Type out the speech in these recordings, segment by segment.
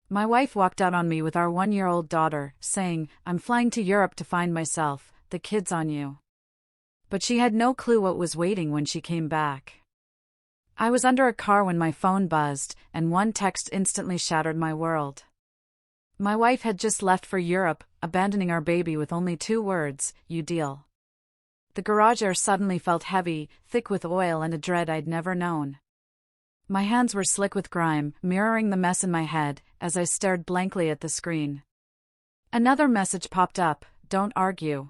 My wife walked out on me with our 1-year-old daughter, saying, "I'm flying to Europe to find myself, the kid's on you." But she had no clue what was waiting when she came back. I was under a car when my phone buzzed, and one text instantly shattered my world. My wife had just left for Europe, abandoning our baby with only 2 words, "You deal." The garage air suddenly felt heavy, thick with oil and a dread I'd never known. My hands were slick with grime, mirroring the mess in my head, as I stared blankly at the screen. Another message popped up, "Don't argue."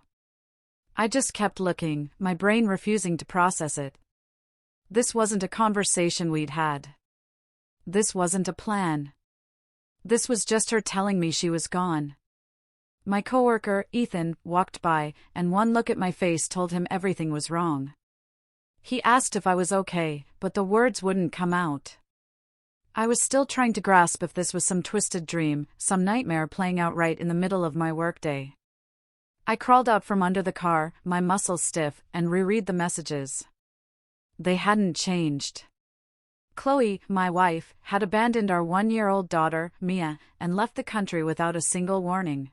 I just kept looking, my brain refusing to process it. This wasn't a conversation we'd had. This wasn't a plan. This was just her telling me she was gone. My coworker, Ethan, walked by, and one look at my face told him everything was wrong. He asked if I was okay, but the words wouldn't come out. I was still trying to grasp if this was some twisted dream, some nightmare playing out right in the middle of my workday. I crawled out from under the car, my muscles stiff, and reread the messages. They hadn't changed. Chloe, my wife, had abandoned our 1-year-old daughter, Mia, and left the country without a single warning.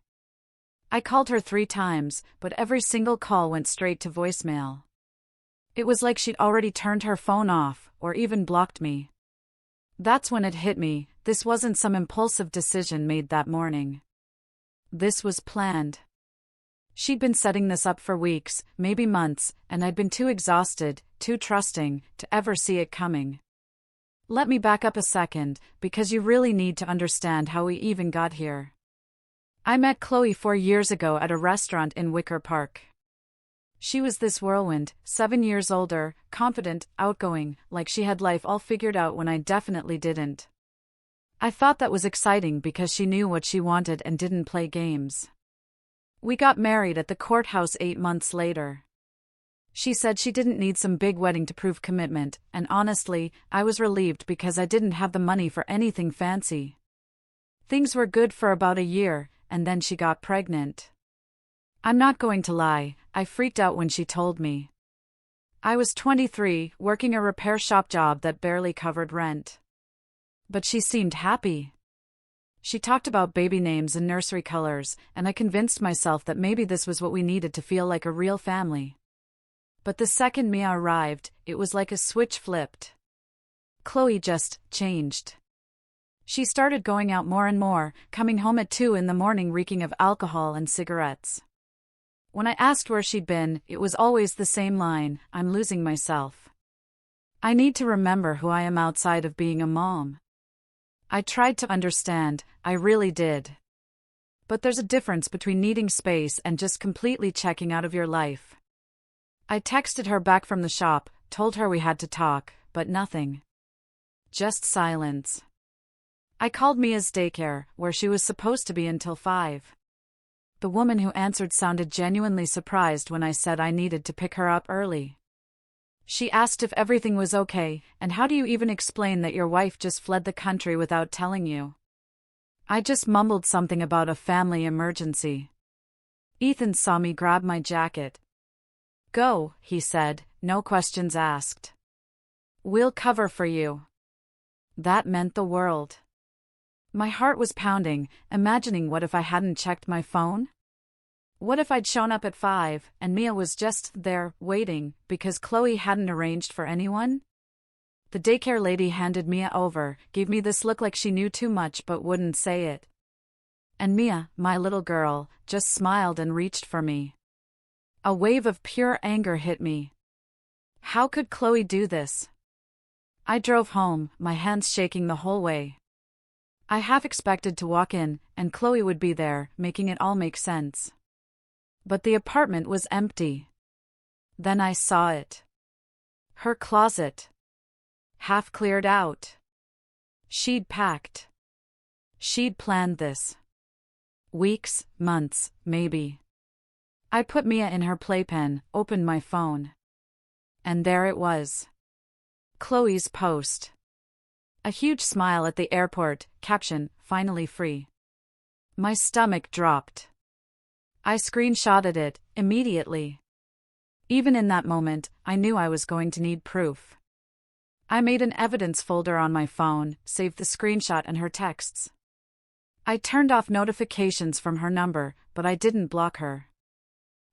I called her 3 times, but every single call went straight to voicemail. It was like she'd already turned her phone off, or even blocked me. That's when it hit me, this wasn't some impulsive decision made that morning. This was planned. She'd been setting this up for weeks, maybe months, and I'd been too exhausted, too trusting, to ever see it coming. Let me back up a second, because you really need to understand how we even got here. I met Chloe 4 years ago at a restaurant in Wicker Park. She was this whirlwind, 7 years older, confident, outgoing, like she had life all figured out when I definitely didn't. I thought that was exciting because she knew what she wanted and didn't play games. We got married at the courthouse 8 months later. She said she didn't need some big wedding to prove commitment, and honestly, I was relieved because I didn't have the money for anything fancy. Things were good for about a year, and then she got pregnant. I'm not going to lie, I freaked out when she told me. I was 23, working a repair shop job that barely covered rent. But she seemed happy. She talked about baby names and nursery colors, and I convinced myself that maybe this was what we needed to feel like a real family. But the second Mia arrived, it was like a switch flipped. Chloe just changed. She started going out more and more, coming home at 2 in the morning reeking of alcohol and cigarettes. When I asked where she'd been, it was always the same line, "I'm losing myself. I need to remember who I am outside of being a mom." I tried to understand, I really did. But there's a difference between needing space and just completely checking out of your life. I texted her back from the shop, told her we had to talk, but nothing. Just silence. I called Mia's daycare, where she was supposed to be until 5. The woman who answered sounded genuinely surprised when I said I needed to pick her up early. She asked if everything was okay, and how do you even explain that your wife just fled the country without telling you? I just mumbled something about a family emergency. Ethan saw me grab my jacket. "Go," he said, "no questions asked. We'll cover for you." That meant the world. My heart was pounding, imagining what if I hadn't checked my phone? What if I'd shown up at 5, and Mia was just there, waiting, because Chloe hadn't arranged for anyone? The daycare lady handed Mia over, gave me this look like she knew too much but wouldn't say it. And Mia, my little girl, just smiled and reached for me. A wave of pure anger hit me. How could Chloe do this? I drove home, my hands shaking the whole way. I half expected to walk in, and Chloe would be there, making it all make sense. But the apartment was empty. Then I saw it. Her closet. Half cleared out. She'd packed. She'd planned this. Weeks, months, maybe. I put Mia in her playpen, opened my phone. And there it was. Chloe's post. A huge smile at the airport, caption, "Finally free." My stomach dropped. I screenshotted it, immediately. Even in that moment, I knew I was going to need proof. I made an evidence folder on my phone, saved the screenshot and her texts. I turned off notifications from her number, but I didn't block her.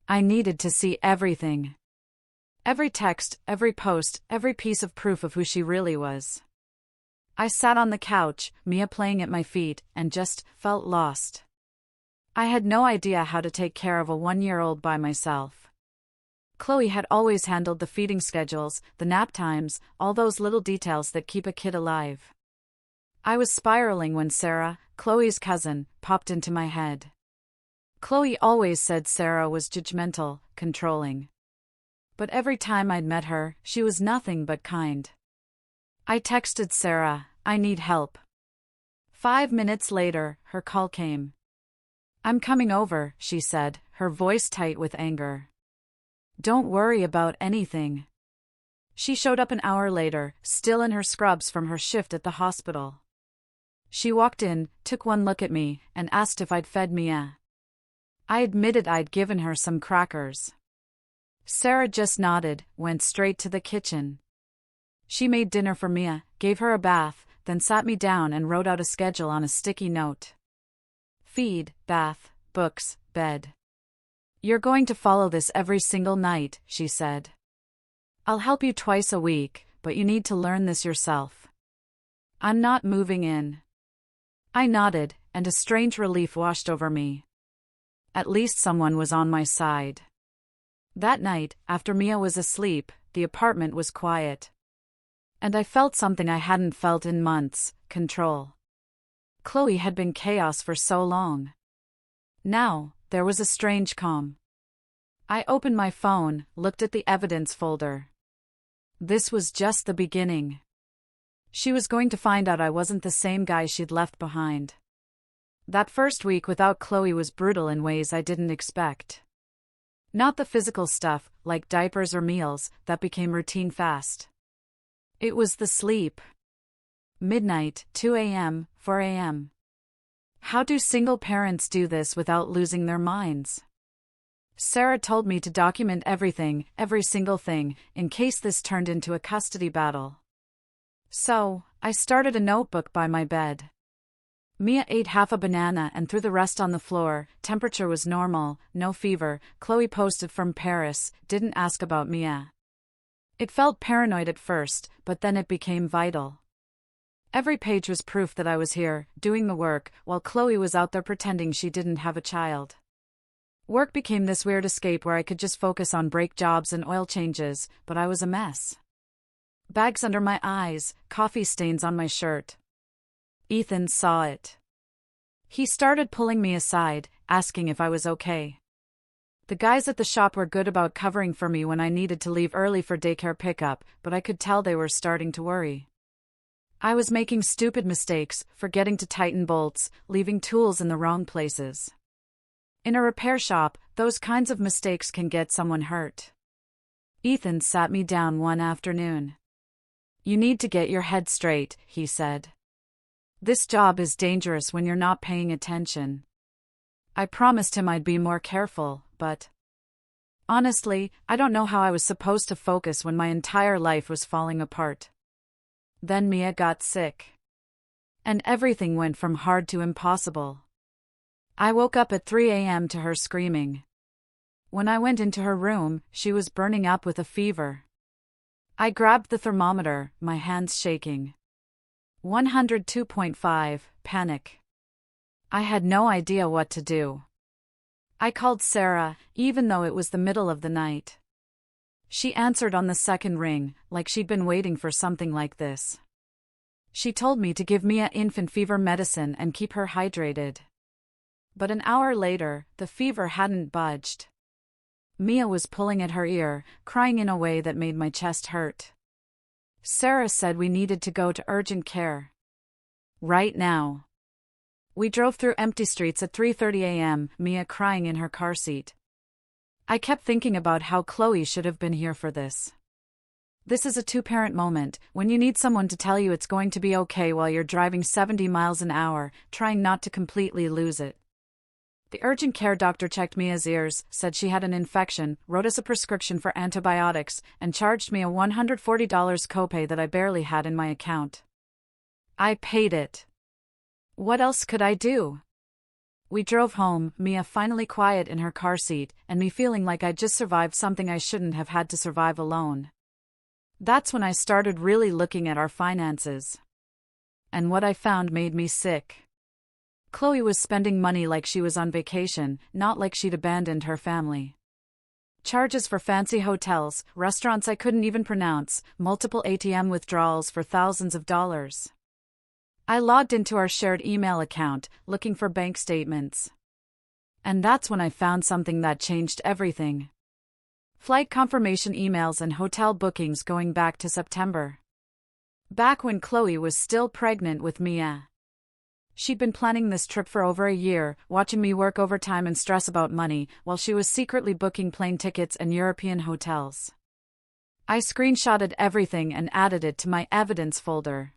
I needed to see everything. Every text, every post, every piece of proof of who she really was. I sat on the couch, Mia playing at my feet, and just felt lost. I had no idea how to take care of a 1-year-old by myself. Chloe had always handled the feeding schedules, the nap times, all those little details that keep a kid alive. I was spiraling when Sarah, Chloe's cousin, popped into my head. Chloe always said Sarah was judgmental, controlling. But every time I'd met her, she was nothing but kind. I texted Sarah, "I need help." 5 minutes later, her call came. "I'm coming over," she said, her voice tight with anger. "Don't worry about anything." She showed up an hour later, still in her scrubs from her shift at the hospital. She walked in, took one look at me, and asked if I'd fed Mia. I admitted I'd given her some crackers. Sarah just nodded, went straight to the kitchen. She made dinner for Mia, gave her a bath, then sat me down and wrote out a schedule on a sticky note. Feed, bath, books, bed. "You're going to follow this every single night," she said. "I'll help you twice a week, but you need to learn this yourself. I'm not moving in." I nodded, and a strange relief washed over me. At least someone was on my side. That night, after Mia was asleep, the apartment was quiet. And I felt something I hadn't felt in months: control. Chloe had been chaos for so long. Now, there was a strange calm. I opened my phone, looked at the evidence folder. This was just the beginning. She was going to find out I wasn't the same guy she'd left behind. That first week without Chloe was brutal in ways I didn't expect. Not the physical stuff, like diapers or meals, that became routine fast. It was the sleep. Midnight, 2 a.m., 4 a.m. How do single parents do this without losing their minds? Sarah told me to document everything, every single thing, in case this turned into a custody battle. So, I started a notebook by my bed. Mia ate half a banana and threw the rest on the floor. Temperature was normal, no fever. Chloe posted from Paris, didn't ask about Mia. It felt paranoid at first, but then it became vital. Every page was proof that I was here, doing the work, while Chloe was out there pretending she didn't have a child. Work became this weird escape where I could just focus on brake jobs and oil changes, but I was a mess. Bags under my eyes, coffee stains on my shirt. Ethan saw it. He started pulling me aside, asking if I was okay. The guys at the shop were good about covering for me when I needed to leave early for daycare pickup, but I could tell they were starting to worry. I was making stupid mistakes, forgetting to tighten bolts, leaving tools in the wrong places. In a repair shop, those kinds of mistakes can get someone hurt. Ethan sat me down one afternoon. "You need to get your head straight," he said. "This job is dangerous when you're not paying attention." I promised him I'd be more careful, but honestly, I don't know how I was supposed to focus when my entire life was falling apart. Then Mia got sick. And everything went from hard to impossible. I woke up at 3 a.m. to her screaming. When I went into her room, she was burning up with a fever. I grabbed the thermometer, my hands shaking. 102.5, panic. I had no idea what to do. I called Sarah, even though it was the middle of the night. She answered on the second ring, like she'd been waiting for something like this. She told me to give Mia infant fever medicine and keep her hydrated. But an hour later, the fever hadn't budged. Mia was pulling at her ear, crying in a way that made my chest hurt. Sarah said we needed to go to urgent care. Right now. We drove through empty streets at 3:30 a.m., Mia crying in her car seat. I kept thinking about how Chloe should have been here for this. This is a two-parent moment, when you need someone to tell you it's going to be okay while you're driving 70 miles an hour, trying not to completely lose it. The urgent care doctor checked Mia's ears, said she had an infection, wrote us a prescription for antibiotics, and charged me a $140 copay that I barely had in my account. I paid it. What else could I do? We drove home, Mia finally quiet in her car seat, and me feeling like I'd just survived something I shouldn't have had to survive alone. That's when I started really looking at our finances. And what I found made me sick. Chloe was spending money like she was on vacation, not like she'd abandoned her family. Charges for fancy hotels, restaurants I couldn't even pronounce, multiple ATM withdrawals for thousands of dollars. I logged into our shared email account, looking for bank statements. And that's when I found something that changed everything. Flight confirmation emails and hotel bookings going back to September. Back when Chloe was still pregnant with Mia. She'd been planning this trip for over a year, watching me work overtime and stress about money, while she was secretly booking plane tickets and European hotels. I screenshotted everything and added it to my evidence folder.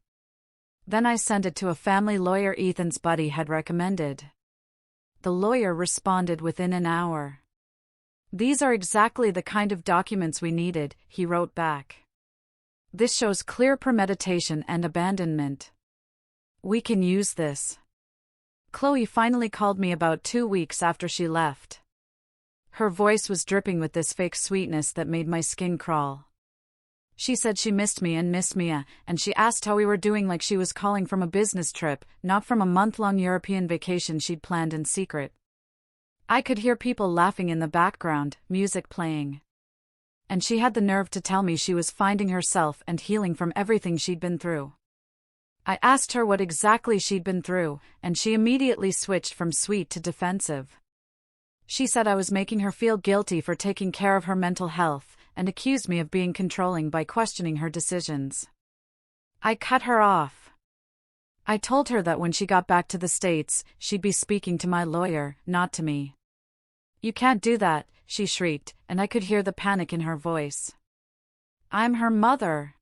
Then I sent it to a family lawyer Ethan's buddy had recommended. The lawyer responded within an hour. "These are exactly the kind of documents we needed," he wrote back. "This shows clear premeditation and abandonment. We can use this." Chloe finally called me about 2 weeks after she left. Her voice was dripping with this fake sweetness that made my skin crawl. She said she missed me and missed Mia, and she asked how we were doing like she was calling from a business trip, not from a month-long European vacation she'd planned in secret. I could hear people laughing in the background, music playing. And she had the nerve to tell me she was finding herself and healing from everything she'd been through. I asked her what exactly she'd been through, and she immediately switched from sweet to defensive. She said I was making her feel guilty for taking care of her mental health, and accused me of being controlling by questioning her decisions. I cut her off. I told her that when she got back to the States, she'd be speaking to my lawyer, not to me. "You can't do that," she shrieked, and I could hear the panic in her voice. "I'm her mother."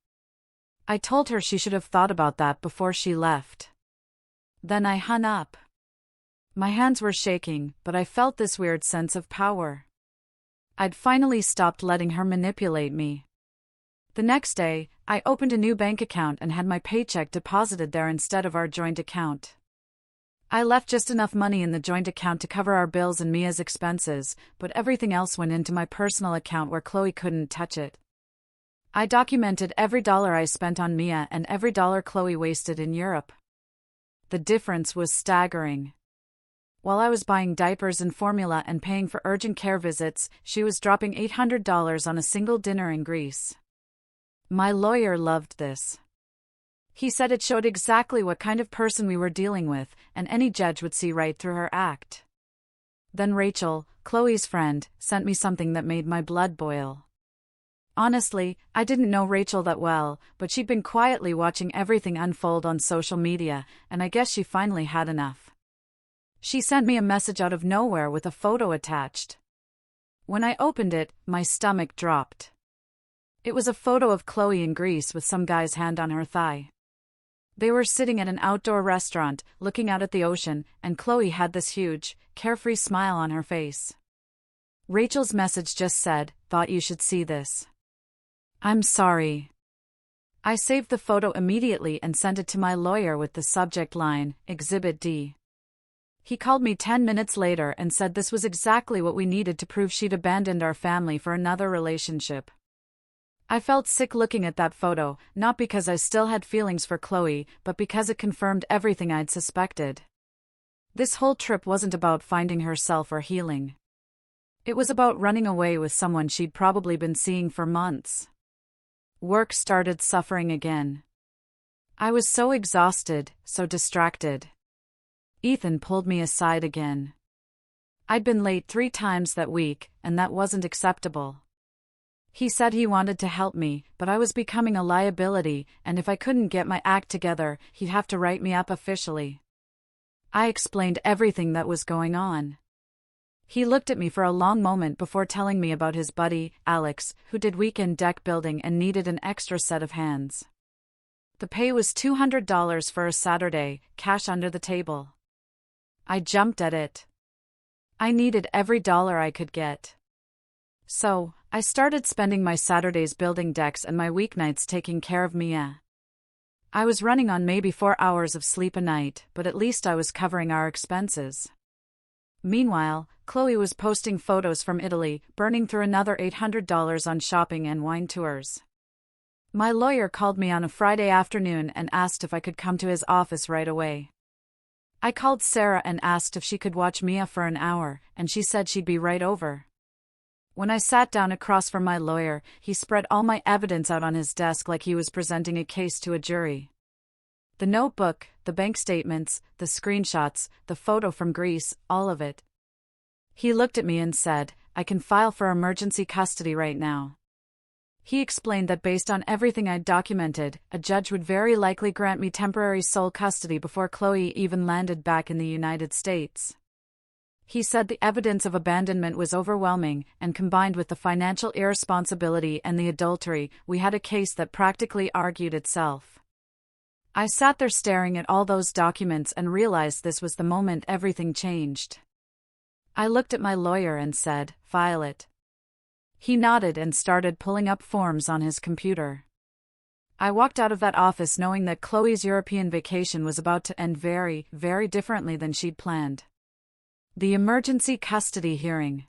I told her she should have thought about that before she left. Then I hung up. My hands were shaking, but I felt this weird sense of power. I'd finally stopped letting her manipulate me. The next day, I opened a new bank account and had my paycheck deposited there instead of our joint account. I left just enough money in the joint account to cover our bills and Mia's expenses, but everything else went into my personal account where Chloe couldn't touch it. I documented every dollar I spent on Mia and every dollar Chloe wasted in Europe. The difference was staggering. While I was buying diapers and formula and paying for urgent care visits, she was dropping $800 on a single dinner in Greece. My lawyer loved this. He said it showed exactly what kind of person we were dealing with, and any judge would see right through her act. Then Rachel, Chloe's friend, sent me something that made my blood boil. Honestly, I didn't know Rachel that well, but she'd been quietly watching everything unfold on social media, and I guess she finally had enough. She sent me a message out of nowhere with a photo attached. When I opened it, my stomach dropped. It was a photo of Chloe in Greece with some guy's hand on her thigh. They were sitting at an outdoor restaurant, looking out at the ocean, and Chloe had this huge, carefree smile on her face. Rachel's message just said, "Thought you should see this. I'm sorry." I saved the photo immediately and sent it to my lawyer with the subject line, Exhibit D. He called me 10 minutes later and said this was exactly what we needed to prove she'd abandoned our family for another relationship. I felt sick looking at that photo, not because I still had feelings for Chloe, but because it confirmed everything I'd suspected. This whole trip wasn't about finding herself or healing. It was about running away with someone she'd probably been seeing for months. Work started suffering again. I was so exhausted, so distracted. Ethan pulled me aside again. I'd been late 3 times that week, and that wasn't acceptable. He said he wanted to help me, but I was becoming a liability, and if I couldn't get my act together, he'd have to write me up officially. I explained everything that was going on. He looked at me for a long moment before telling me about his buddy, Alex, who did weekend deck building and needed an extra set of hands. The pay was $200 for a Saturday, cash under the table. I jumped at it. I needed every dollar I could get. So, I started spending my Saturdays building decks and my weeknights taking care of Mia. I was running on maybe 4 hours of sleep a night, but at least I was covering our expenses. Meanwhile, Chloe was posting photos from Italy, burning through another $800 on shopping and wine tours. My lawyer called me on a Friday afternoon and asked if I could come to his office right away. I called Sarah and asked if she could watch Mia for an hour, and she said she'd be right over. When I sat down across from my lawyer, he spread all my evidence out on his desk like he was presenting a case to a jury. The notebook, the bank statements, the screenshots, the photo from Greece, all of it. He looked at me and said, "I can file for emergency custody right now." He explained that based on everything I'd documented, a judge would very likely grant me temporary sole custody before Chloe even landed back in the United States. He said the evidence of abandonment was overwhelming, and combined with the financial irresponsibility and the adultery, we had a case that practically argued itself. I sat there staring at all those documents and realized this was the moment everything changed. I looked at my lawyer and said, "File it." He nodded and started pulling up forms on his computer. I walked out of that office knowing that Chloe's European vacation was about to end very, very differently than she'd planned. The emergency custody hearing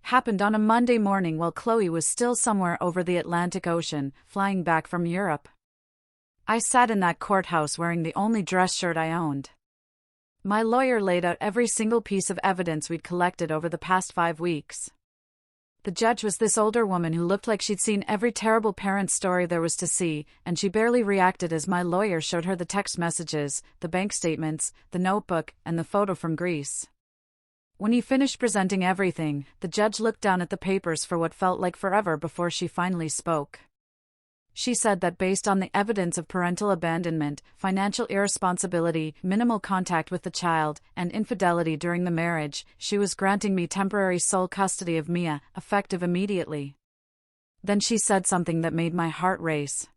happened on a Monday morning while Chloe was still somewhere over the Atlantic Ocean, flying back from Europe. I sat in that courthouse wearing the only dress shirt I owned. My lawyer laid out every single piece of evidence we'd collected over the past 5 weeks. The judge was this older woman who looked like she'd seen every terrible parent story there was to see, and she barely reacted as my lawyer showed her the text messages, the bank statements, the notebook, and the photo from Greece. When he finished presenting everything, the judge looked down at the papers for what felt like forever before she finally spoke. She said that based on the evidence of parental abandonment, financial irresponsibility, minimal contact with the child, and infidelity during the marriage, she was granting me temporary sole custody of Mia, effective immediately. Then she said something that made my heart race.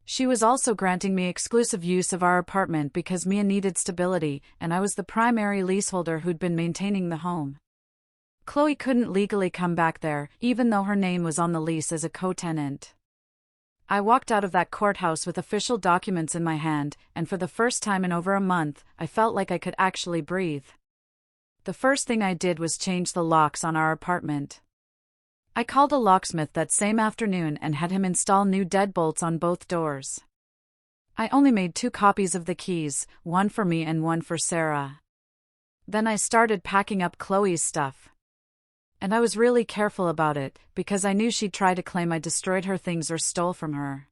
She was also granting me exclusive use of our apartment because Mia needed stability, and I was the primary leaseholder who'd been maintaining the home. Chloe couldn't legally come back there, even though her name was on the lease as a co-tenant. I walked out of that courthouse with official documents in my hand, and for the first time in over a month, I felt like I could actually breathe. The first thing I did was change the locks on our apartment. I called a locksmith that same afternoon and had him install new deadbolts on both doors. I only made 2 copies of the keys, one for me and one for Sarah. Then I started packing up Chloe's stuff. And I was really careful about it, because I knew she'd try to claim I destroyed her things or stole from her.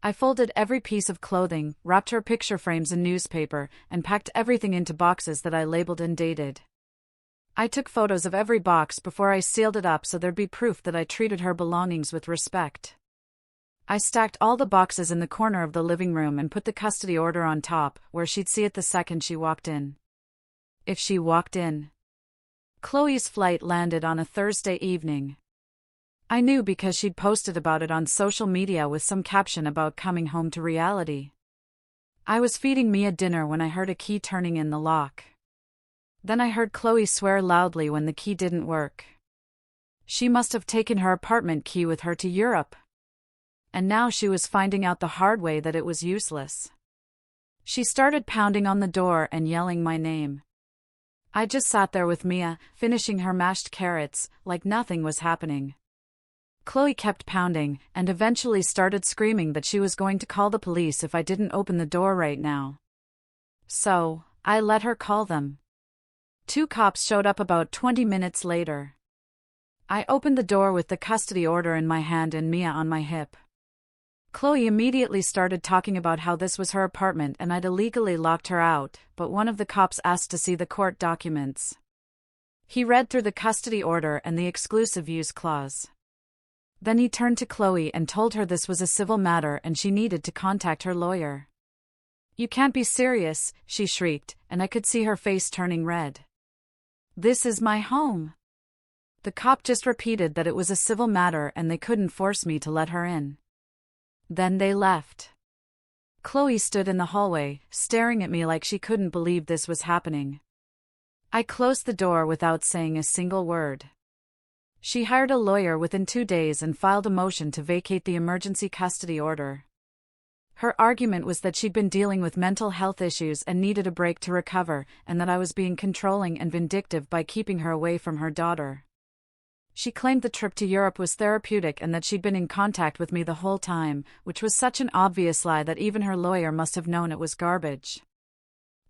I folded every piece of clothing, wrapped her picture frames in newspaper, and packed everything into boxes that I labeled and dated. I took photos of every box before I sealed it up so there'd be proof that I treated her belongings with respect. I stacked all the boxes in the corner of the living room and put the custody order on top, where she'd see it the second she walked in. If she walked in. Chloe's flight landed on a Thursday evening. I knew because she'd posted about it on social media with some caption about coming home to reality. I was feeding Mia dinner when I heard a key turning in the lock. Then I heard Chloe swear loudly when the key didn't work. She must have taken her apartment key with her to Europe. And now she was finding out the hard way that it was useless. She started pounding on the door and yelling my name. I just sat there with Mia, finishing her mashed carrots, like nothing was happening. Chloe kept pounding, and eventually started screaming that she was going to call the police if I didn't open the door right now. So, I let her call them. 2 cops showed up about 20 minutes later. I opened the door with the custody order in my hand and Mia on my hip. Chloe immediately started talking about how this was her apartment and I'd illegally locked her out, but one of the cops asked to see the court documents. He read through the custody order and the exclusive use clause. Then he turned to Chloe and told her this was a civil matter and she needed to contact her lawyer. "You can't be serious," she shrieked, and I could see her face turning red. "This is my home." The cop just repeated that it was a civil matter and they couldn't force me to let her in. Then they left. Chloe stood in the hallway, staring at me like she couldn't believe this was happening. I closed the door without saying a single word. She hired a lawyer within 2 days and filed a motion to vacate the emergency custody order. Her argument was that she'd been dealing with mental health issues and needed a break to recover, and that I was being controlling and vindictive by keeping her away from her daughter. She claimed the trip to Europe was therapeutic and that she'd been in contact with me the whole time, which was such an obvious lie that even her lawyer must have known it was garbage.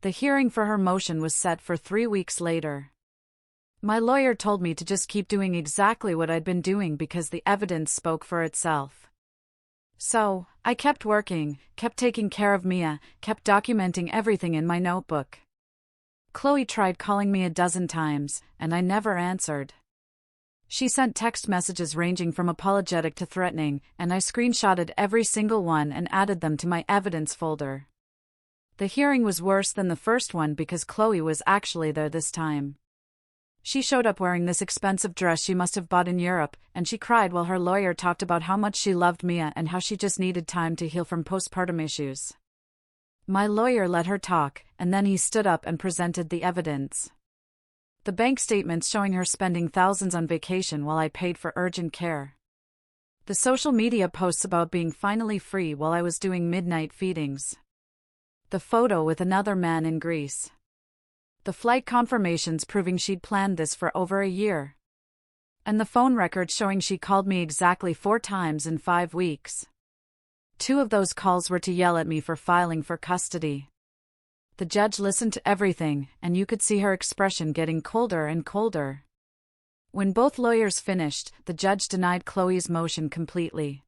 The hearing for her motion was set for 3 weeks later. My lawyer told me to just keep doing exactly what I'd been doing because the evidence spoke for itself. So, I kept working, kept taking care of Mia, kept documenting everything in my notebook. Chloe tried calling me a dozen times, and I never answered. She sent text messages ranging from apologetic to threatening, and I screenshotted every single one and added them to my evidence folder. The hearing was worse than the first one because Chloe was actually there this time. She showed up wearing this expensive dress she must have bought in Europe, and she cried while her lawyer talked about how much she loved Mia and how she just needed time to heal from postpartum issues. My lawyer let her talk, and then he stood up and presented the evidence. The bank statements showing her spending thousands on vacation while I paid for urgent care. The social media posts about being finally free while I was doing midnight feedings. The photo with another man in Greece. The flight confirmations proving she'd planned this for over a year. And the phone records showing she called me exactly 4 times in 5 weeks. 2 of those calls were to yell at me for filing for custody. The judge listened to everything, and you could see her expression getting colder and colder. When both lawyers finished, the judge denied Chloe's motion completely.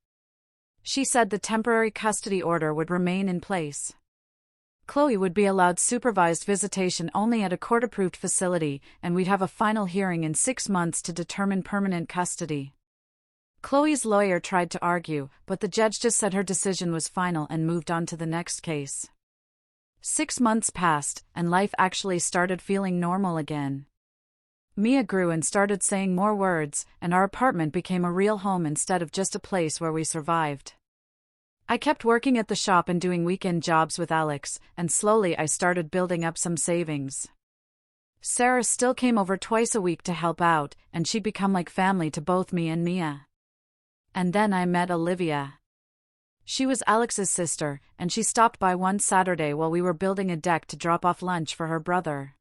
She said the temporary custody order would remain in place. Chloe would be allowed supervised visitation only at a court-approved facility, and we'd have a final hearing in 6 months to determine permanent custody. Chloe's lawyer tried to argue, but the judge just said her decision was final and moved on to the next case. 6 months passed, and life actually started feeling normal again. Mia grew and started saying more words, and our apartment became a real home instead of just a place where we survived. I kept working at the shop and doing weekend jobs with Alex, and slowly I started building up some savings. Sarah still came over twice a week to help out, and she'd become like family to both me and Mia. And then I met Olivia. She was Alex's sister, and she stopped by one Saturday while we were building a deck to drop off lunch for her brother.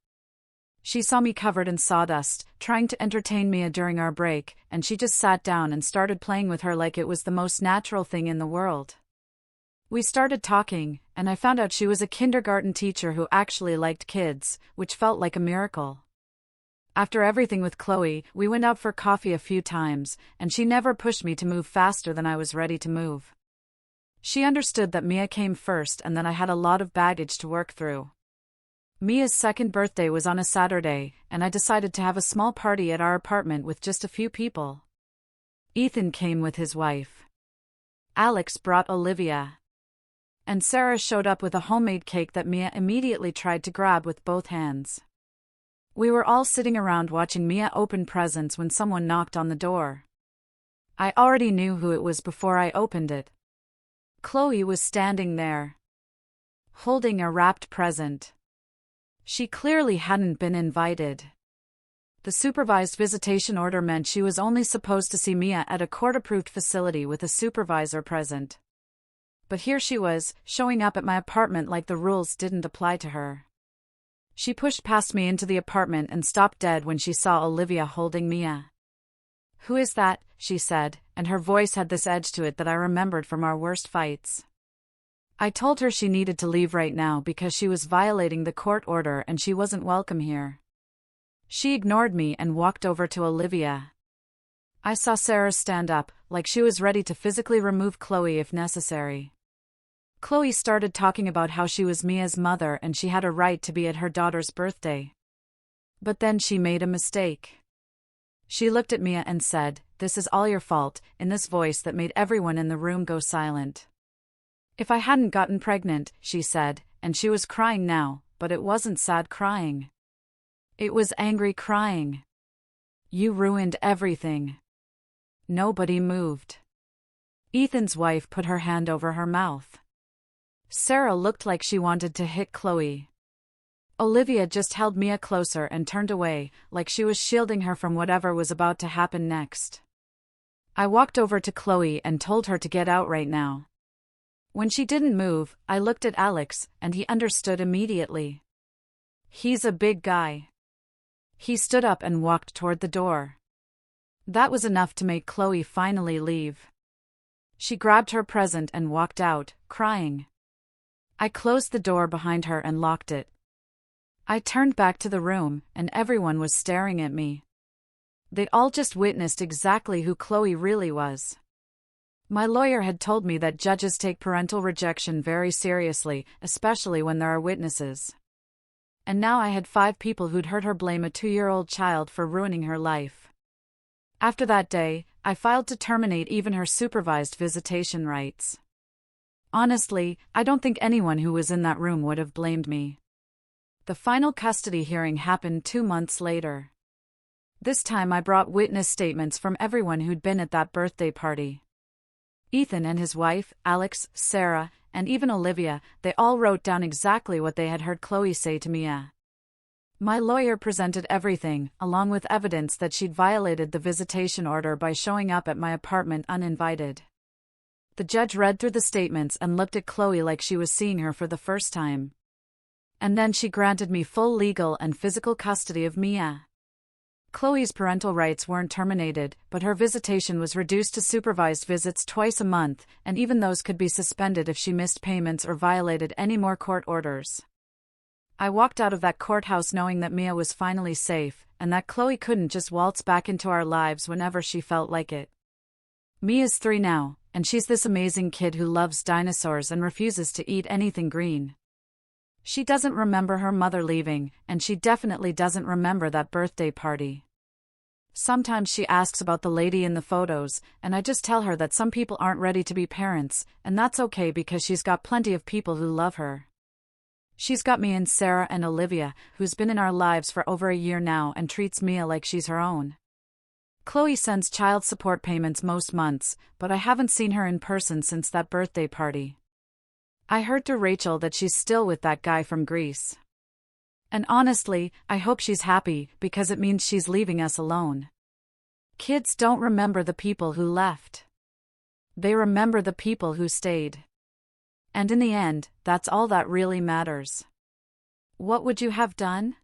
She saw me covered in sawdust, trying to entertain Mia during our break, and she just sat down and started playing with her like it was the most natural thing in the world. We started talking, and I found out she was a kindergarten teacher who actually liked kids, which felt like a miracle. After everything with Chloe, we went out for coffee a few times, and she never pushed me to move faster than I was ready to move. She understood that Mia came first and that I had a lot of baggage to work through. Mia's 2nd birthday was on a Saturday, and I decided to have a small party at our apartment with just a few people. Ethan came with his wife. Alex brought Olivia. And Sarah showed up with a homemade cake that Mia immediately tried to grab with both hands. We were all sitting around watching Mia open presents when someone knocked on the door. I already knew who it was before I opened it. Chloe was standing there, holding a wrapped present. She clearly hadn't been invited. The supervised visitation order meant she was only supposed to see Mia at a court-approved facility with a supervisor present. But here she was, showing up at my apartment like the rules didn't apply to her. She pushed past me into the apartment and stopped dead when she saw Olivia holding Mia. "Who is that?" she said, and her voice had this edge to it that I remembered from our worst fights. I told her she needed to leave right now because she was violating the court order and she wasn't welcome here. She ignored me and walked over to Olivia. I saw Sarah stand up, like she was ready to physically remove Chloe if necessary. Chloe started talking about how she was Mia's mother and she had a right to be at her daughter's birthday. But then she made a mistake. She looked at Mia and said, "This is all your fault," in this voice that made everyone in the room go silent. "If I hadn't gotten pregnant," she said, and she was crying now, but it wasn't sad crying. It was angry crying. "You ruined everything." Nobody moved. Ethan's wife put her hand over her mouth. Sarah looked like she wanted to hit Chloe. Olivia just held Mia closer and turned away, like she was shielding her from whatever was about to happen next. I walked over to Chloe and told her to get out right now. When she didn't move, I looked at Alex, and he understood immediately. He's a big guy. He stood up and walked toward the door. That was enough to make Chloe finally leave. She grabbed her present and walked out, crying. I closed the door behind her and locked it. I turned back to the room, and everyone was staring at me. They all just witnessed exactly who Chloe really was. My lawyer had told me that judges take parental rejection very seriously, especially when there are witnesses. And now I had 5 people who'd heard her blame a 2-year-old child for ruining her life. After that day, I filed to terminate even her supervised visitation rights. Honestly, I don't think anyone who was in that room would have blamed me. The final custody hearing happened 2 months later. This time I brought witness statements from everyone who'd been at that birthday party. Ethan and his wife, Alex, Sarah, and even Olivia, they all wrote down exactly what they had heard Chloe say to Mia. My lawyer presented everything, along with evidence that she'd violated the visitation order by showing up at my apartment uninvited. The judge read through the statements and looked at Chloe like she was seeing her for the first time. And then she granted me full legal and physical custody of Mia. Chloe's parental rights weren't terminated, but her visitation was reduced to supervised visits twice a month, and even those could be suspended if she missed payments or violated any more court orders. I walked out of that courthouse knowing that Mia was finally safe, and that Chloe couldn't just waltz back into our lives whenever she felt like it. Mia's 3 now, and she's this amazing kid who loves dinosaurs and refuses to eat anything green. She doesn't remember her mother leaving, and she definitely doesn't remember that birthday party. Sometimes she asks about the lady in the photos, and I just tell her that some people aren't ready to be parents, and that's okay because she's got plenty of people who love her. She's got me and Sarah and Olivia, who's been in our lives for over a year now and treats Mia like she's her own. Chloe sends child support payments most months, but I haven't seen her in person since that birthday party. I heard to Rachel that she's still with that guy from Greece. And honestly, I hope she's happy, because it means she's leaving us alone. Kids don't remember the people who left. They remember the people who stayed. And in the end, that's all that really matters. What would you have done?